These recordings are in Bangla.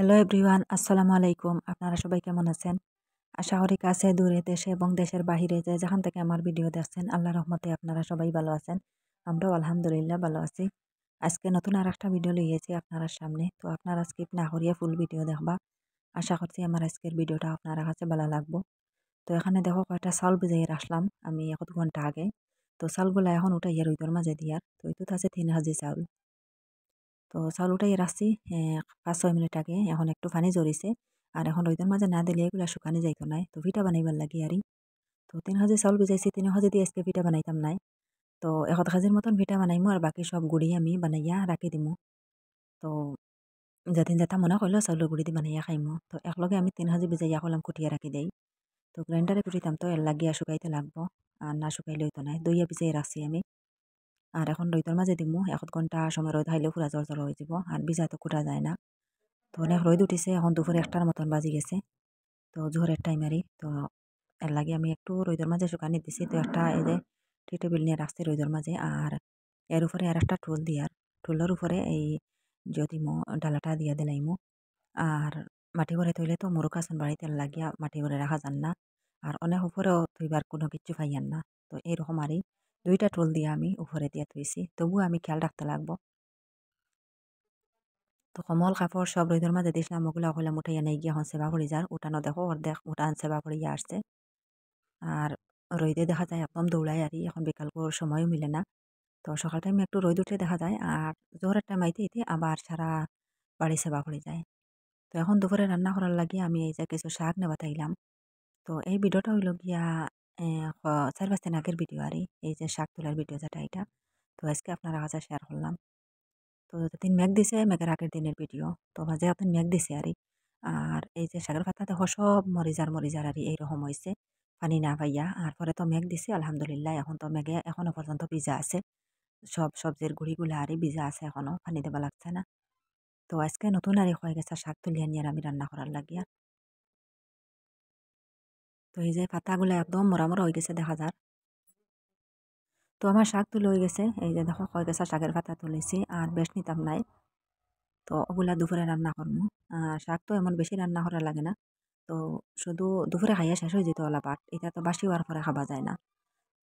হ্যালো এভরিওয়ান, আসসালামু আলাইকুম। আপনারা সবাই কেমন আছেন? আশা করি কাছে দূরে দেশে এবং দেশের বাহিরে যে যেখান থেকে আমার ভিডিও দেখছেন আল্লাহর রহমতে আপনারা সবাই ভালো আছেন। আমরাও আলহামদুলিল্লাহ ভালো আছি। আজকে নতুন আরেকটা ভিডিও লইয়েছি আপনারা সামনে। তো আপনারা স্কিপ না করিয়া ফুল ভিডিও দেখবা। আশা করছি আমার আজকের ভিডিওটা আপনারা কাছে ভালো লাগবো। তো এখানে দেখো কয়টা চাউল ভিজাইয়ে রাখলাম আমি 1 ঘন্টা আগে। তো চাউলগুলা এখন উঠাইয়া রইদর মাঝে দিয়ার। তো এটুত আছে 3 কেজি চাউল। তো চাউল উঠাই রাখছি 5-6 মিনিট আগে। এখন একটু পানি ঝরিছে। আর এখন রইদের মাঝে না দিলে এগুলা শুকানি যাইতো নাই। তো পিঠা বানাইবার লাগি আরই। তো 3 কেজি চাউল ভিজাইছি, 3 কেজি দিয়ে আজকে পিঠা বানাইতাম নাই। তো 1 কেজির মতন পিঠা বানাইমু আর বাকি সব গুড়ি আমি বানাইয়া রাখি দিমু। তো যেদিন যেটা মনে করলো চাউলের গুড়ি দি বানাইয়া খাইমু। তো একলগে আমি 3 কেজি ভিজাইয়া কলাম কুটিয়া রাখি দেই। তো গ্রাইন্ডারে কুটিতাম তো এর লাগিয়া শুকাইতে লাগবো। আর না শুকাইলে হইতো নাই। দইয়া ভিজাই রাখছি আমি। আর এখন রইদের মাঝে দিমু। 1 ঘন্টা সময় রোদ হাইলেও পুরা জল হয়ে যাব। আর ভিজা তো কুটা যায় না। তো অনেক রোদ উঠিছে, এখন দুপুরে 1টার মতন বাজি গেছে। তো জোহরের টাইম আরই। তো এর লাগে আমি একটু রোদের মাঝে শুকানি দিছি। তো একটা এই যে টি টেবিল নিয়ে রাখছি রোদের মাঝে। আর এর উপরে আরেকটা টুল দিয়ার। টুলের উপরে এই যদি ডালাটা দিয়া দিলাইমু। আর মাটি ঘরে থইলে তো মুরুখ আসন বাড়িতে লাগিয়া মাটি ঘরে রাখা যান না। আর অনেক উপরেও থইবার কোনো কিচ্ছু পাইয়ান না। তো এরকম আরই 2টা টুল দিয়া আমি উপরে দিয়া থইছি। তবুও আমি খেয়াল রাখতে লাগবো। তো কমল কাপড় সব রোদের মাঝে দিছিলাম, ওগুলা কইলাম উঠাইয়া নাই গিয়া এখন সেবা করি যার উঠানো দেখো অর্ধেক উঠান সেবা করিয়া আসছে। আর রোদে দেখা যায় একদম দৌড়াই আরি, এখন বিকাল করে সময়ও মিলে না। তো সকাল টাইমে একটু রোদ উঠলে দেখা যায়, আর জোহরের টাইম আইতে আইতে আবার সারা বাড়ি সেবা করে যায়। তো এখন দুপুরে রান্না করার লাগি আমি এই যে কিছু শাক নেওয়া তাইলাম। তো এই ভিডিওটা হইল গিয়া 4-5 দিন আগের ভিডিও আরই, এই যে শাক তোলার ভিডিও যেটা এটা। তো আজকে আপনারা কাছে শেয়ার করলাম। তো যেদিন মেঘ দিছে মেঘের আগের দিনের ভিডিও। তো মাঝে এতদিন মেঘ দিছে আরই। আর এই যে শাকের পাতা দেখো সব মরিজার আরই এইরকম হইছে। পানি না পাইয়া। আর পরে তো মেঘ দিছে আলহামদুলিল্লাহ, এখন তো মেঘে এখনো পর্যন্ত ভিজা আছে। সব সবজির গুঁড়িগুলা আরই ভিজা আছে এখনো, পানি দেওয়া লাগছে না। তো আজকে নতুন আরই হয়ে গেছে শাক তুলিয়া নিয়ে আমি রান্না করার লাগিয়া। তো এই যে পাতাগুলা একদম মরা হয়ে গেছে দেখা যার। তো আমার শাক তুলে হয়ে গেছে। এই যে দেখো হয়ে গেছে শাকের পাতা তুলেছি আর বেশ নিতাম নাই। তো ওগুলা দুপুরে রান্না করবো। শাক তো এমন বেশি রান্না করা লাগে না। তো শুধু দুপুরে খাইয়া শেষ হয়ে যেত ওলা পাট। এটা তো বাসি হওয়ার পরে খাওয়া যায় না।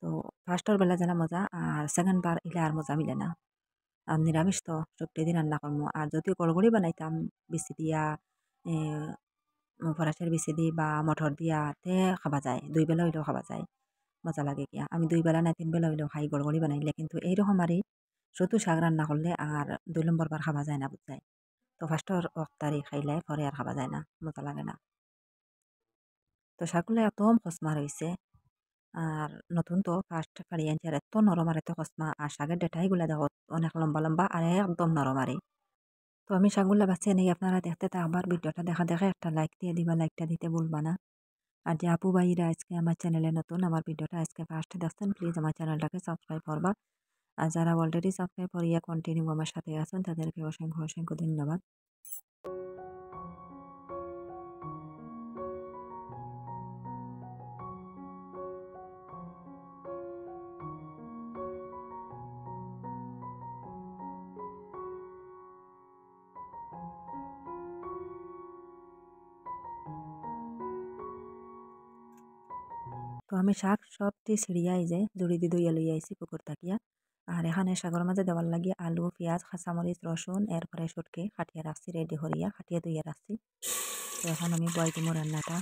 তো ফার্স্টর বেলা যেন মজা, আর সেকেন্ড বার ইলা আর মজা মিলে না। আর নিরামিষ তো সবটি দিন রান্না করবো। আর যদি গড়গড়ি বানাইতাম বিচি দিয়া, এ ফরাসের বিচি দি বা মটর দিয়া, তে খাওয়া যায়। 2 বেলা হইলেও খাওয়া যায়। মজা লাগে গিয়া। আমি 2 বেলা না 3 বেলা হইলেও খাই গড়গড়ি বানাইলে। কিন্তু এইরকম আরই শুধু শাক রান্না করলে আর 2 নম্বর বার খাওয়া যায় না বুঝায়। তো ফার্স্টর অক্তারি খাইলে পরে আর খাওয়া যায় না, মজা লাগে না। তো শাকগুলো এত খসমা রইছে। আর নতুন তো ফার্স্ট ফাড়ি আনছি আর এত নরম আর এত খসমা, আর শাকের ডেটাইগুলা দেখো অনেক লম্বা লম্বা আর একদম নরম আরে। তো আমি শাকগুলা বাছিয়ে নেই, আপনারা দেখতে আবার ভিডিওটা দেখা দেখে একটা লাইক দিয়ে দিবা, লাইকটা দিতে ভুলবা না। আর যে আপু ভাইরা আজকে আমার চ্যানেলে নতুন, আমার ভিডিওটা আজকে ফার্স্ট দেখছেন, প্লিজ আমার চ্যানেলটাকে সাবস্ক্রাইব করবা। আর যারা অলরেডি সাবস্ক্রাইব করিয়া কন্টিনিউ আমার সাথে আছেন তাদেরকে অসংখ্য অসংখ্য ধন্যবাদ। তো আমি শাক সবটি ছিড়িয়া এই যে জুড়ি দি দইয়া লইয়া আইছি পুকুর থাকিয়া। আর এখানে শাকের মাঝে দেওয়ার লাগিয়া আলু পেঁয়াজ কাঁচামরিচ রসুন এরপরে সুটকি খাটিয়া রাখছি, রেডি করিয়া খাটিয়া দইয়া রাখছি। তো এখন আমি বয় দিমু রান্নাটা।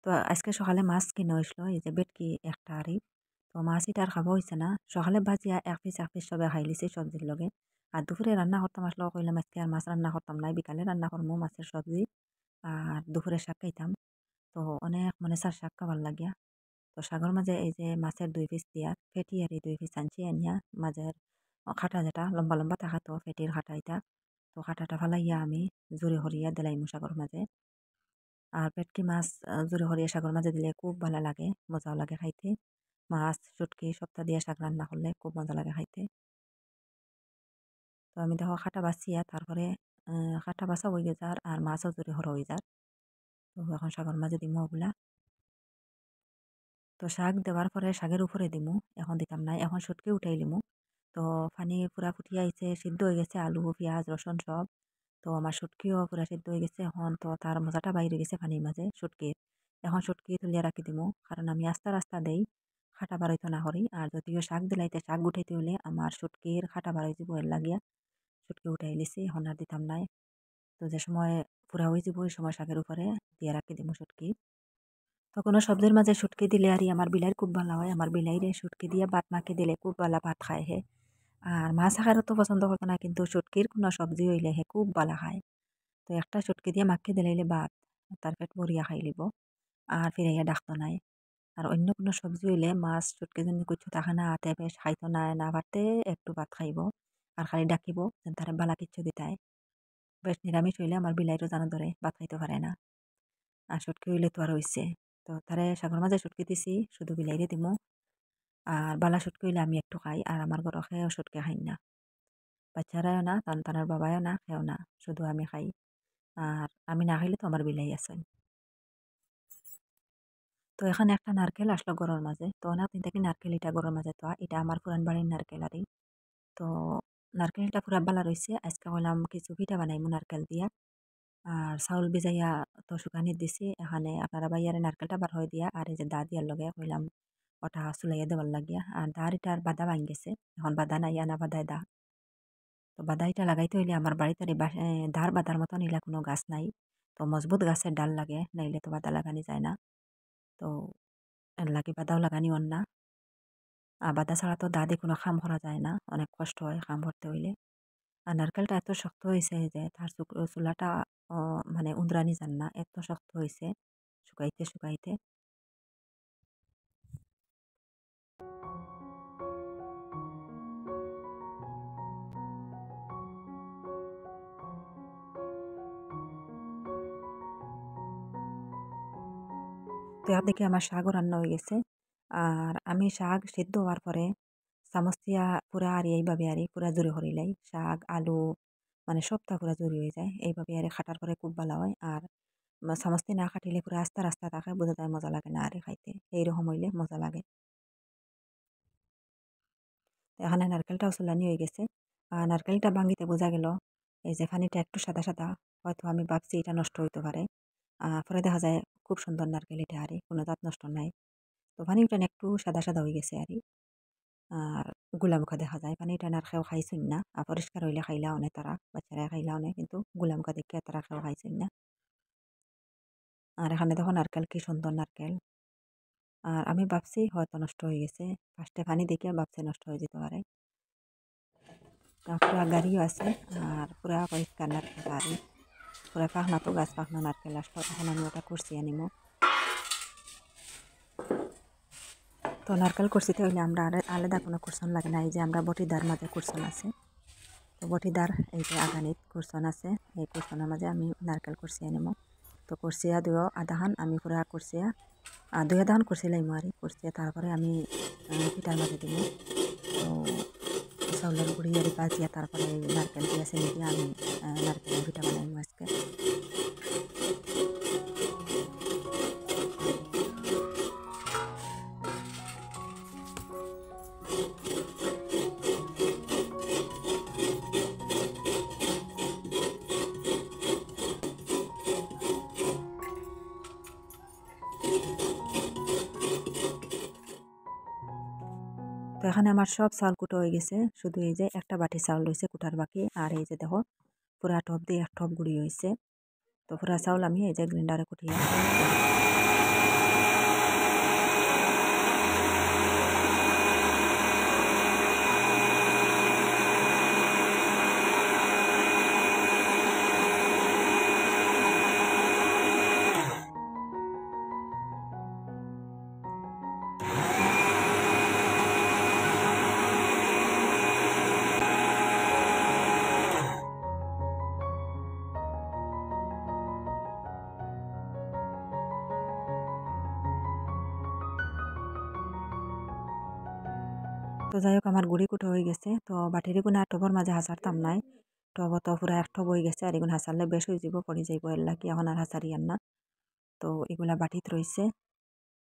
তো আজকে সকালে মাছ কিনে হইছিল, এই যে বেটকি একটা আরই। তো মাছ এটা আর খাবো হয়েছে না। সকালে ভাজিয়া এক পিস সবে খাই লিছি সবজির লগে। আর দুপুরে রান্না করতাম আসলে কইলাম আজকে আর মাছ রান্না করতাম নাই, বিকালে রান্না করবো মাছের সবজি। আর দুপুরে শাক খাইতাম। তো অনেক মনে চার শাক খাবার লাগিয়া। তো শাকের মাঝে এই যে মাছের 2 পিস দিয়া ফেটি আর এই 2 পিস আনছি, আনিয়া মাঝের খাটা যেটা লম্বা লম্বা থাকা তো ফেটির খাটা এটা। তো কাঁটাটা ফালাইয়া আমি জোরে হরিয়া দিলাইমু শাকর মাঝে। আর ভেটকি মাছ জোরে হরিয়া শাকর মাঝে দিলে খুব ভালো লাগে, মজাও লাগে খাইতে। মাছ, শুটকি সবটা দিয়ে শাক রান্না করলে খুব মজা লাগে খাইতে। তো আমি দেখো খাটা বাছিয়া তারপরে খাটা বাছা হয়ে যার আর মাছও জোরে হরা হয়ে যার। তো এখন শাকর মাঝে দিমু ওগুলা। তো শাক দেওয়ার পরে শাকের উপরে দিমু, এখন দিতাম নাই, এখন শুটকি উঠাই লিমু। তো পানি পুরা ফুটিয়ে আইছে, সিদ্ধ হয়ে গেছে আলু, পেঁয়াজ, রসুন সব। তো আমার শুটকিও পুরা সিদ্ধ হয়ে গেছে, এখন তো তার মজাটা বাইরে গেছে পানির মাঝে শুটকির। এখন শুটকি তুলিয়া রাখি দিমু, কারণ আমি আস্তা রাস্তা দেই, খাটা বাড়াইতে না করি। আর যদিও শাক দিলাইতে শাক উঠাইতে হইলে আমার শুটকির খাটা বাড়াই যাব এর লাগিয়া শুটকি উঠাই লিছি, এখন আর দিতাম নাই। তো যে সময় পুরা হয়ে যাব ওই সময় শাকের উপরে দিয়ে রাখি দিমু শুটকি। তো কোনো সবজির মাঝে শুটকি দিলে আর আমার বিলাইর খুব ভালো হয়, আমার বিলাইরে শুটকি দিয়ে ভাত মাখে দিলে খুব ভালো ভাত খায় হে। আর মাছ আকারও তো পছন্দ করতো না, কিন্তু শুটকির কোনো সবজি হইলে হে খুব ভালো খায়। তো একটা শুটকি দিয়ে মাখে দিলাইলে ভাত তার পেট ভরিয়া খাই লিব, আর ফিরাইয়া ডাকতো নাই। আর অন্য কোনো সবজি হইলে মাছ শুটকি যদি কিছু থাকে না হাতে বেশ খাইতো না, না পারতে একটু ভাত খাইব আর খালি ডাকিব যেন তারা বালা কিচ্ছু দিতায়। বেশ নিরামিষ হইলে আমার বিলাইরও জানা ধরে ভাত খাইতে পারে না, আর শুটকি হইলে তো আর হইছে। তো তারে শাকের মাঝে শুটকি দিছি, শুধু বিলাইরে দিমু। আর বালা শুটকি হইলে আমি একটু খাই, আর আমার ঘর খেয়েও শুটকি খাই না, বাচ্চারাও না, তানার বাবাও না, খেও না, শুধু আমি খাই। আর আমি না খাইলে তো আমার বিলাই আছে। তো এখানে একটা নারকেল আসলো গরুর মাঝে, তো অনেকদিন থেকে নারকেল এটা গরুর মাঝে, তো এটা আমার পুরান বাড়ির নারকেল আরই। তো নারকেলটা পুরা বালা রয়েছে, আজকে হইলাম কিছু পিঠা বানাইমু নারকেল দিয়া। আর চাউল ভিজাইয়া তো শুকানি দিছি, এখানে আপনারা বাইয়ারে নারকেলটা বার হয়ে দিয়া আর এই যে দা দিয়ার লগে হইলাম ওটা চুলাইয়া দেওয়ার লাগিয়া। আর দার এটার বাদা ভাঙ গেছে, এখন বাদা নাই, আনা বাদায় দা। তো বাদা এটা লাগাইতে হইলে আমার বাড়িতে ধার বাদার মতন ইলা কোনো গাছ নাই, তো মজবুত গাছের ডাল লাগে, নাইলে তো বাদা লাগানি যায় না। তো এর লাগে বাদাও লাগানি অন না। আর বাদা ছাড়া তো দা দিয়ে কোনো কাম করা যায় না, অনেক কষ্ট হয় কাম করতে হইলে। আর নারকেলটা এত শক্ত হয়েছে যে তার চুলাটা মানে উন্দ্রানি যান না, এত শক্ত হয়েছে শুকাইতে শুকাইতে। তো এর দেখি আমার শাকও রান্না হয়ে গেছে। আর আমি শাক সিদ্ধ হওয়ার পরে চামচ দিয়া পুরা আর এইভাবে আর পুরা জুড়ে হরিলাই শাক আলু, মানে সবটা পুরা জুড়ি হয়ে যায় এইভাবে আর খাটার পরে খুব ভালো হয়। আর চামচ দিয়ে না কাটিলে পুরা আস্তা রাস্তা থাকে, বোঝা যায় মজা লাগে না আরে খাইতে, এইরকম হইলে মজা লাগে। তো এখানে নারকেলটাও চুলানি হয়ে গেছে। আর নারকেলটা ভাঙিতে বোঝা গেল এই যে পানিটা একটু সাদা সাদা, হয়তো আমি ভাবছি এটা নষ্ট হইতে পারে, পরে দেখা যায় খুব সুন্দর নারকেল এটা আরে কোনো দাঁত নষ্ট নাই। তো পানিটা একটু সাদা সাদা হয়ে গেছে আরই। আর গুলামুখা দেখা যায় পানিটা আর খেয়েও খাইছেন না, পরিষ্কার হইলে খাইলা অনেক তারা বাচ্চারা খাইলা অনেক, কিন্তু গুলামুখা দেখে তারা খেয়েও খাইছেন না। আর এখানে দেখো নারকেল কি সুন্দর নারকেল। আর আমি ভাবছি হয়তো নষ্ট হয়ে গেছে, ফার্স্টে পানি দেখে ভাবছি নষ্ট হয়ে যেতে পারে। পুরা গাড়িও আছে, আর পুরা পরিষ্কার নারকেল গাড়ি, পুরা পাখনা তো গাছ পাখনা নারকেল আসলো, এখন আমি ওটা করছি আনিমো। তো নারকেল কুরসিতে হইলে আমরা আলাদা কোনো কুরসন লাগে না, এই যে আমরা বটিদার মাঝে কুরসন আছে, তো বটিদার এই যে আগানিত কুরসন আছে, এই কুরসনের মাঝে আমি নারকেল কুরসিয়া নিমো। তো কুরসিয়া দিও আধাখান আমি পুরা কুরসিয়া দুই আধাখান কুরসি লাইমো আর কুরসিয়া, তারপরে আমি পিঠার মাঝে দিব। তো চাউলের গুঁড়ি আর বাজিয়া তারপরে নারকেল দিয়ে চিনি দিয়ে আমি নারকেলের পিঠা বানাইমো আজকে। তো এখানে আমার সব চাউল কুটো হয়ে গেছে, শুধু এই যে একটা বাটি চাউল রয়েছে কুটার বাকি। আর এই যে দেখো পুরা টপ দিয়ে এক টপ গুঁড়ি হয়েছে। তো পুরা চাউল আমি এই যে গ্রাইন্ডারে কুটিয়ে তো যাই হোক আমার গুড়ি কুটো হয়ে গেছে তো বাটির গুণা টবর মাঝে হাসারতাম নাই টব তো পুরা এক টব হয়ে গেছে আর এগুলো হাসারলে বেশ হয়ে যাব পড়ে যাইব এর লাগি এখন আর হাসারি আর না তো এগুলা বাটিত রয়েছে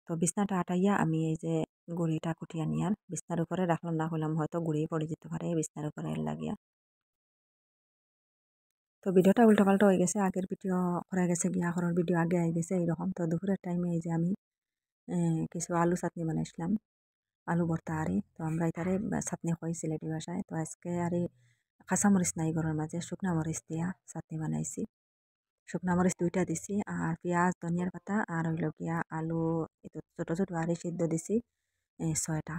তো বিছনাটা আটাইয়া আমি এই যে গুড়িটা কুটিয়া নিয়ার বিছনার উপরে রাখলাম না হলাম হয়তো গুড়ি পড়ে যেতে পারে বিছনার উপরে এর লাগিয়া তো ভিডিওটা উল্টোপাল্টা হয়ে গেছে আগের ভিডিও করা গেছে গিয়া এখন ভিডিও আগে আই গেছে এইরকম তো দুপুরের টাইমে এই যে আমি কিছু আলু চাটনি বানাইছিলাম আলু ভর্তা আরে তো আমরা এটারে চাটনি খাই সিলেটি ভাষায় তো আজকে আরে কাঁচামরিচ নাই ঘরের মাঝে শুকনা মরিচ দিয়া চাটনি বানাইছি শুকনা মরিচ 2টা দিছি আর পেঁয়াজ ধনিয়ার পাতা আর হইল গিয়া আলু এতো ছোট ছোট আরে সিদ্ধ দিছি 6টা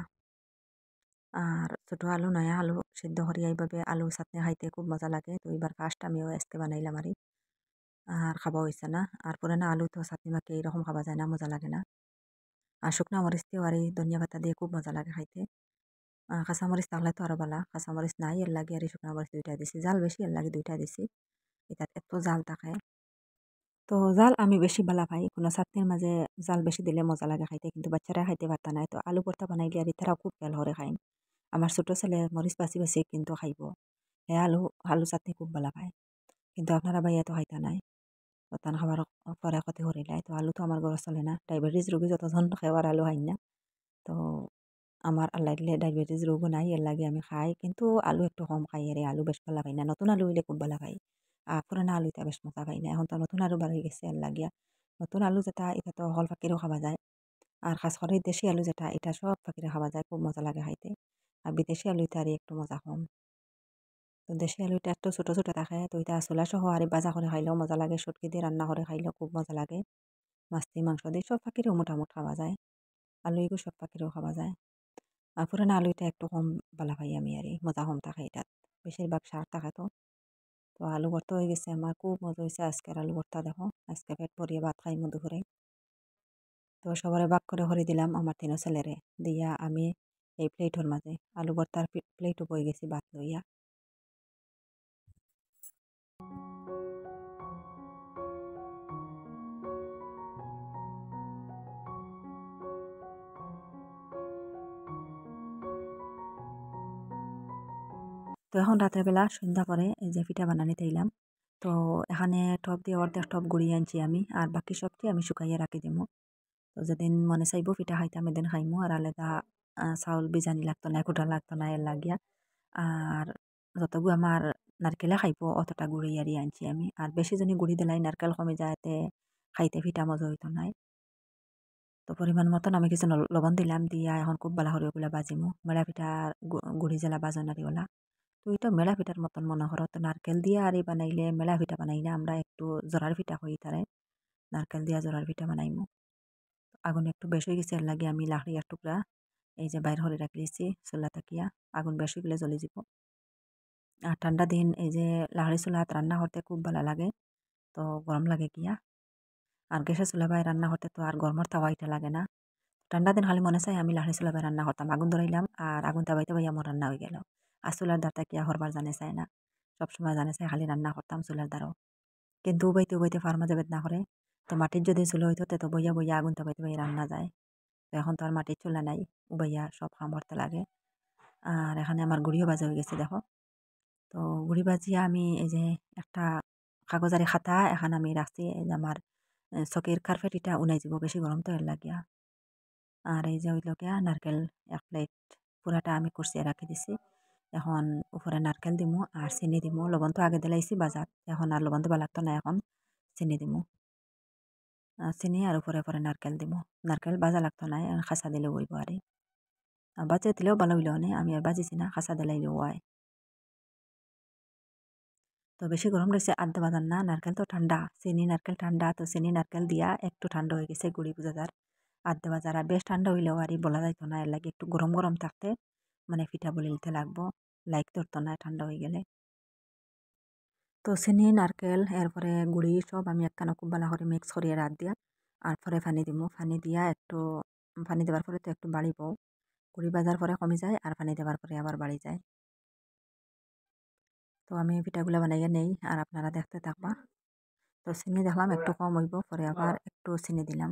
আর ছোট আলু নয়া আলু সিদ্ধ করি এইভাবে আলু চাটনি খাইতে খুব মজা লাগে তো এবার ফার্স্ট আমিও আজকে বানাইলাম আর খাওয়া হয়েছে না আর পুরানা আলু তো চাটনি মাখে এইরকম খাওয়া যায় না মজা লাগে না আর শুকনা মরিচ দিয়েও আর এই ধনিয়া পাতা দিয়ে খুব মজা লাগে খাইতে কাঁচামরিচ থাকলে তো আরো বালা কাঁচামরিচ নাই এর লাগে আর এই শুকনা মরিচ 2টা দিছি জাল বেশি এর লাগে 2টা দিছি এটা এত জাল থাকে তো জাল আমি বেশি বালা পাই কোনো চাটনির মাঝে জাল বেশি দিলে মজা লাগে খাইতে কিন্তু বাচ্চারা খাইতে পারতা নাই তো আলু ভর্তা বানাইলে আর তারাও খুব তেল হরে খাইন আমার ছোট ছেলে মরিচ বাছি বাছি কিন্তু খাইব হে আলু আলু চাটনি খুব বালা পায় কিন্তু আপনারা ভাই এত খাইতা নাই তান খাবার পরে ক্ষতি করিলাই তো আলু তো আমার ঘরে চলে না ডায়াবেটিস রোগী যতজন খাওয়ার আলু খাই না তো আমার আল্লাহ দিলে ডায়াবেটিস রোগও নাই এর লাগে আমি খাই কিন্তু আলু একটু কম খাই এর আলু বেশ ভালো খাই না নতুন আলু হইলে খুব ভালো খাই পুরানা আলু এটা বেশ মজা খাই না এখন তো নতুন আলু বার হয়ে গেছে এর লাগিয়া নতুন আলু যেটা এটা তো হল ফাঁকিরও খাওয়া যায় আর খাস করে দেশি আলু যেটা এটা সব ফাঁকিরে খাওয়া যায় খুব মজা লাগে খাইতে আর বিদেশি আলু এটা আর একটু মজা কম তো দেশি আলুটা একটু ছোটো ছোটো থাকে তো এটা চোলা সহ আর বাজা করে খাইলেও মজা লাগে সুটকি দিয়ে রান্না করে খাইলেও খুব মজা লাগে মাছটি মাংস দিয়ে সব ফাঁকিরেও মোটামুটি খাওয়া যায় আলু এগুলো সব ফাঁকিরেও খাওয়া যায় আর পুরানো আলুটা একটু কম বালা পাই আমি আর মজা কম থাকে এটাত বেশিরভাগ সার থাকে তো তো আলু ভর্তা হয়ে গেছে আমার খুব মজা হয়েছে আজকের আলু ভর্তা দেখো আজকে পেট ভরিয়ে ভাত খাই দুপুরে তো সবারে ভাগ করে ভরে দিলাম আমার 3 ছেলেরে দিয়া আমি এই প্লেটর মাঝে আলু ভর্তার প্লেটও বয়ে গেছি ভাত লইয়া তো এখন রাতের বেলা সন্ধ্যা পরে এই যে পিঠা বানানি তাইলাম তো এখানে টপ দিয়ে অর্ধেক টপ গড়িয়ে আনছি আমি আর বাকি সবটি আমি শুকাইয়া রাখি দিমু তো যেদিন মনে চাইব পিঠা খাইতাম এদিন খাইমু আর আলাদা চাউল বিজানি লাগতো না কুটা লাগতো না এর লাগিয়া আর যতগু আমার নারকেলে খাইব অতটা গুড়ি আরি আনছি আমি আর বেশি জনী গুড়ি দিলাই নারকেল কমে যাতে খাইতে পিঠা মজা হইতো নাই তো পরিমাণ মতন আমি কিছু লবণ দিলাম দিয়া এখন খুব বালা করে ওগুলা বাজিমু মেলা পিঠা গুড়ি জ্বালা বাজনারি ওলা তো এটা মেলা পিঠার মতন মনে করো তো নারকেল দিয়া আরি বানাইলে মেলা পিঠা বানাই না আমরা একটু জরার পিঠা হই তারে নারকেল দিয়া জরার পিঠা বানাইমু আগুন একটু বেশ হয়ে গেছে এর লাগে আমি লাকড়িয়ার টুকরা এই যে বাইর হরে রাখি দিয়েছি চুলা তাকিয়া আগুন বেশ হয়ে গেলে জ্বলে যাব আর ঠান্ডা দিন এই যে লাকড়ি চুলাত রান্না করতে খুব ভালো লাগে তো গরম লাগে গিয়া আর গ্যাসের চুলা বাই রান্না করতে তো আর গরমের তাওয়া এটা লাগে না ঠান্ডা দিন খালি মনে চাই আমি লাকড়ি চুলা বাই রান্না করতাম আগুন ধরাইলাম আর আগুন তাবাইতে বাই আমার রান্না হয়ে গেল আর চুলার দ্বারটা কিয়া হরবার জানে চাই না সবসময় জানে চাই খালি রান্না করতাম চুলার দ্বারাও কিন্তু উবাইতে ফার মাঝে বেদনা করে তো মাটির যদি চুলো হইতো তো বইয়া বইয়া আগুন তাবাইতে বাই রান্না যায় তো এখন তো আর মাটির চুলা নাই উবাইয়া সব কাম করতে লাগে আর এখানে আমার গুড়িও বাজা হয়ে গেছে দেখো তো গুড়ি বাজিয়া আমি এই যে একটা কাগজারি খাতা এখন আমি রাখছি এই যে আমার চকির কার্পেট এটা উনাই যাব বেশি গরম তো এর লাগিয়া আর এই যে হইল গিয়া নারকেল 1 প্লেট পুরাটা আমি কুরসিয়ে রাখি দিছি এখন উপরে নারকেল দিমু আর চিনি দিমু লবণ তো আগে দিলাইছি বাজার এখন আর লবণ দিবা লাগতো না এখন চিনি দিমু চিনি আর উপরে উপরে নারকেল দিমু নারকেল বাজা লাগতো না খাসা দিলে হইব আর বাজে দিলেও ভালো হইল আমি আর বাজিছি না খাসা দিলাইলেও হয় তো বেশি গরম রয়েছে আড্ডা বাজার না নারকেল তো ঠান্ডা চিনি নারকেল ঠান্ডা তো চিনি নারকেল দিয়া একটু ঠান্ডা হয়ে গেছে গুড়ি বুঝাদার আড্ডা বাজার আর বেশ ঠান্ডা হইলেও আর বলা যাইতো না এর লাগে একটু গরম গরম থাকতে মানে পিঠা বলিতে লাগবো লাইক ধরতো না ঠান্ডা হয়ে গেলে তো চিনি নারকেল এরপরে গুড়ি সব আমি একখানা খুব ভালো করে মিক্স করিয়ে রাত দিয়া আর পরে পানি দিমু পানি দিয়া একটু পানি দেওয়ার পরে তো একটু বাড়িব গুড়ি বাজার পরে কমে যায় আর পানি দেওয়ার পরে আবার বাড়ি যায় তো আমি পিঠাগুলো বানাইয়া নেই আর আপনারা দেখতে থাকবা তো চিনি দেখলাম একটু কম হইব পরে আবার একটু চিনি দিলাম।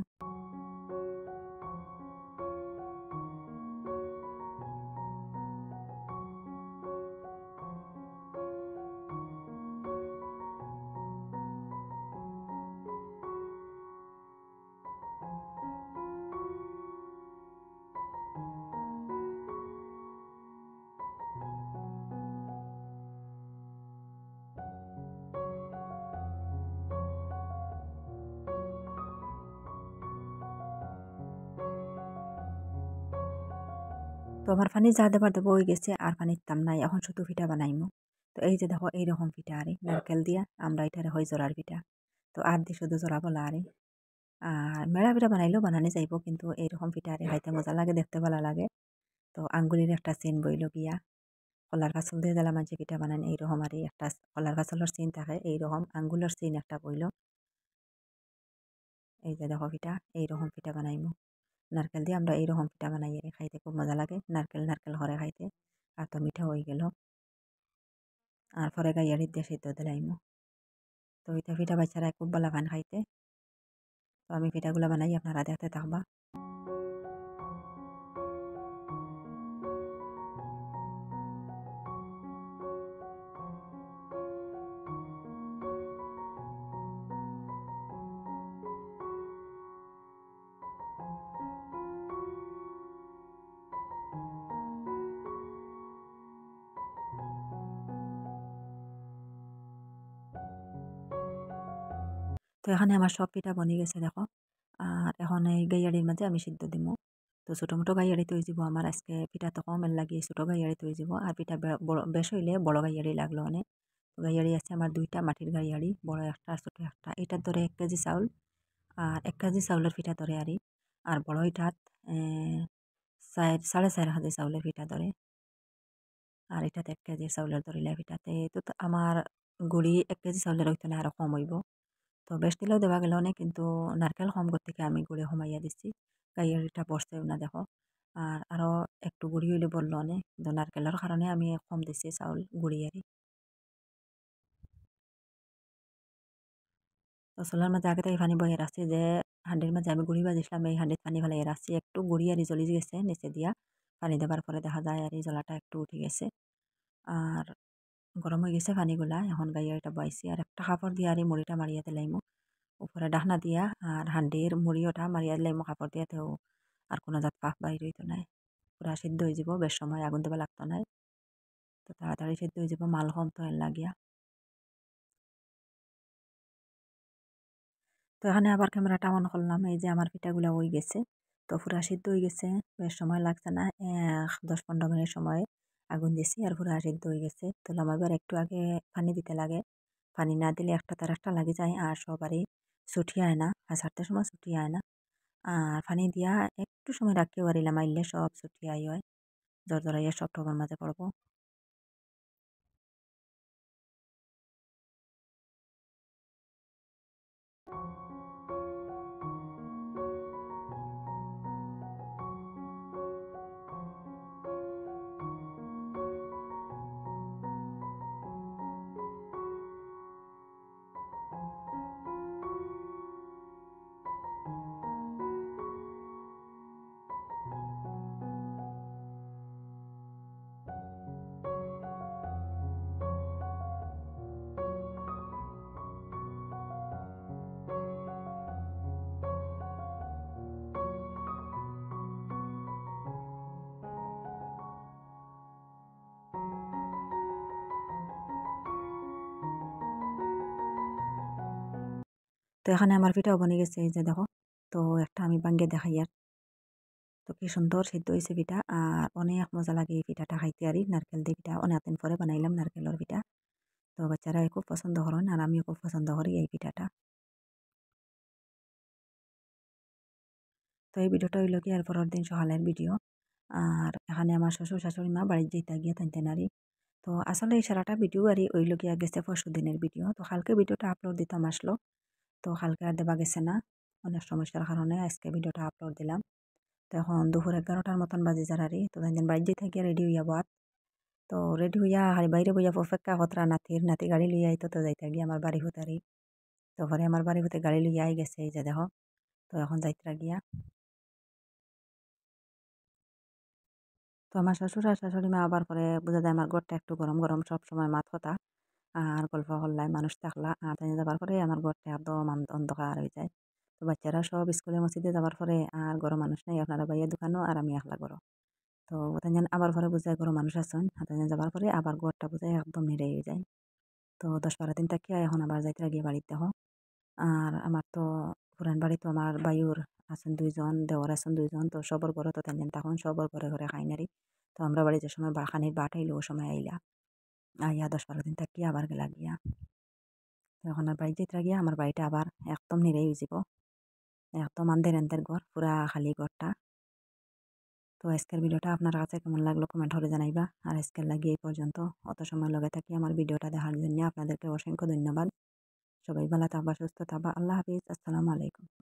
তো আমার পানি যা দেবার দেবো হয়ে গেছে আর পানির তাম নাই এখন শুধু পিঠা বানাইমু। তো এই যে দেখো এইরকম পিঠা আরে নারকেল দিয়া আমরা এটারে হয় জোড়ার পিঠা। তো আর দিয়ে শুধু জোড়া বলা আরে আর মেড়া পিঠা বানাইলেও বানানি যাইব কিন্তু এইরকম পিঠা আরে খাইতে মজা লাগে দেখতে ভালো লাগে। তো আঙ্গুলির একটা চেন বইল গিয়া কলার কাছল দিয়ে জ্বালা মাঝে পিঠা বানান এইরকম আর একটা কলার কাছলের চেন থাকে এইরকম আঙ্গুলের চেন একটা বইল। এই যে দেখো পিঠা এইরকম পিঠা বানাইমু নারকেল দিয়ে আমরা এইরকম পিঠা বানাই খাইতে খুব মজা লাগে নারকেল নারকেল করে খাইতে আর তো মিঠা হয়ে গেল আর পরে গাইয়ারির দিয়ে সিদ্ধ দিলাইমু। তো এটা পিঠা বাচ্চারা খুব ভালো পান খাইতে। তো আমি পিঠাগুলো বানাই আপনারা দেখতে থাকবা। তো এখানে আমার সব পিঠা বনি গেছে দেখো আর এখন এই গাইয়ারির মাঝে আমি সিদ্ধ দিমু। তো ছোটো মোটো গাইয়ারিতে হয়ে যাব আমার আজকে পিঠা তো কম লাগিয়ে ছোটো গাইয়ারিতে হয়ে যাব আর পিঠা বেশ হইলে বড় গাইয়ারি লাগলো অনেক। তো গাইয়ারি আছে আমার দুইটা মাটির গাইয়ারি বড় একটা আর ছোটো একটা এটার ধরে 1 কেজি চাউল আর 1 কেজি চাউলের পিঠা ধরে আর বড় এটাত 4.5 কেজি চাউলের পিঠা ধরে আর এটাতে 1 কেজি চাউলের ধরিলে পিঠাতে তো আমার গুড়ি 1 কেজি চাউলের হইতে না আরো কম হইব। তো বেশ দিলেও দেওয়া গেল অনেক কিন্তু নারকেল কম থেকে আমি গুড়ে কমাইয়া দিচ্ছি গাইয়ারিটা বসতেও না দেখো আর আরো একটু গুড়ি হইলে বললো অনেক কিন্তু নারকেলের কারণে আমি কম দিচ্ছি চাউল গুড়ি আরি। তো চুলার মাঝে আগে থেকে পানি বয়ে রাখছি যে হাঁডির মাঝে আমি গুড়ি বাজিছিলাম এই হাঁডির পানি ফেলাই রাখছি একটু গুড়ি আরি জ্বলি গেছে নিচে দিয়া পানি দেবার পরে দেখা যায় আর এই জ্বলাটা একটু উঠে গেছে আর গরম হয়ে গেছে পানিগুলা এখন গাইয়ারিটা বয়াইছি আর একটা কাপড় দিয়ে আর এই মুড়িটা মারিয়া দিলাইমু উপরে ডাহনা দিয়া আর হান্ডির মুড়ি ওটা মারিয়া দিলাইমু কাপড় দিয়া তেও আর কোনো জাত পাক বাইর হইতো নাই পুরা সিদ্ধ হয়ে যাব বেশ সময় আগুন দেবা লাগতো নাই। তো তাড়াতাড়ি সিদ্ধ হয়ে যাব মাল কম তো এর লাগিয়া। তো এখানে আবার ক্যামেরাটা অন করলাম এই যে আমার পিঠাগুলা হয়ে গেছে। তো পুরা সিদ্ধ হয়ে গেছে বেশ সময় লাগছে না 10-15 মিনিট সময় আগুন দিছি আর পুরা সিদ্ধ হয়ে গেছে। তো লামাইবার একটু আগে পানি দিতে লাগে পানি না দিলে একটা তার একটা লাগে যায় আর সবারই ছুটি হয় না আর ছাড়তে সময় ছুটি হয় না আর পানি দিয়া একটু সময় রাখতে পারিলাম মাইলে সব ছুটি আই হয় জড়জড়াইয়া সব টবের মাঝে পড়বো। তো এখানে আমার পিঠাও বনে গেছে এই যে দেখো। তো একটা আমি ভাঙ্গে দেখাই আর তো কি সুন্দর সিদ্ধ হয়েছে পিঠা আর অনেক মজা লাগে এই পিঠাটা খাইতে আরি নারকেল দিয়ে পিঠা অনেক দিন পরে বানাইলাম নারকেলের পিঠা। তো বাচ্চারা খুব পছন্দ করেন আর আমিও খুব পছন্দ করি এই পিঠাটা। তো এই ভিডিওটা হইল কি আর পরের দিন সকালের ভিডিও আর এখানে আমার শ্বশুর শাশুড়ি মা বাড়ির যেতে গিয়ে টানতে নারী। তো আসলে এই সারাটা ভিডিও আরই ওইল গিয়া গেছে পরশু দিনের ভিডিও তো কালকে ভিডিওটা আপলোড দিতাম আসলো। তো কালকে আর দেবা গেছে না অনেক সমস্যার কারণে আজকে ভিডিওটা আপলোড দিলাম। তো এখন দুপুর 11টার মতন বাজে যারারি তো তাই বাড়ি যেতে গিয়ে রেডি হইয়া বাদ। তো রেডি হইয়া হারি বাইরে বইয়া অপেক্ষা কতরা নাতির নাতি গাড়ি লইয়া আইতো তো যাইতে গিয়ে আমার বাড়ি হতারি। তো পরে আমার বাড়ি হতে গাড়ি লইয়া আই গেছে এই যে দেখো। তো এখন যাইতরা গিয়া তো আমার শ্বশুর আর শাশুড়ি মা আবার পরে বোঝা যায় আমার ঘরটা একটু গরম গরম সব সময় মাত কথা আর গল্প হল্লায় মানুষ থাকলা আর তাই যাবার পরে আমার ঘরটা একদম অন্ধকার হয়ে যায়। তো বাচ্চারা সব স্কুলে মসজিদে যাবার পরে আর গরম মানুষ নেই আপনারা বাইয়া দোকানও আর আমি একলা গরো। তো তাই আবার পরে বুঝায় গরম মানুষ আছেন তাই যাবার পরে আবার ঘরটা বুঝায় একদম নিরে হয়ে যায়। তো 10-12 দিন থাকিয়া এখন আবার যাইতে গিয়ে বাড়িতে দেখো আর আমার তো পুরান বাড়ি তো আমার বায়ুর আছেন 2 জন দেওয়ার আছেন 2 জন তো সবর ঘরে তো তেন তখন সবর ঘরে ঘরে খাই নারি। তো আমরা বাড়ি যে সময় খানির বাট আইলো ও সময় আইলা আইয়া 10-12 দিন থাকিয়া আবার গেলা গিয়া। তো এখন আর বাড়ি যাইতে গিয়া আমার বাড়িটা আবার একদম নিরেই হয়ে যাব, একদম আন্দের আন্দের ঘর, পুরা খালি ঘরটা। তো আজকের ভিডিওটা আপনার কাছে কেমন লাগলো কমেন্ট করে জানাইবা। আর আজকের লাগিয়ে এই পর্যন্ত, অত সময় লগে থাকি আমার ভিডিওটা দেখার জন্য আপনাদেরকে অসংখ্য ধন্যবাদ। সবাই ভালো থাকবা, সুস্থ থাকবা। আল্লাহ হাফিজ, আসসালামু আলাইকুম।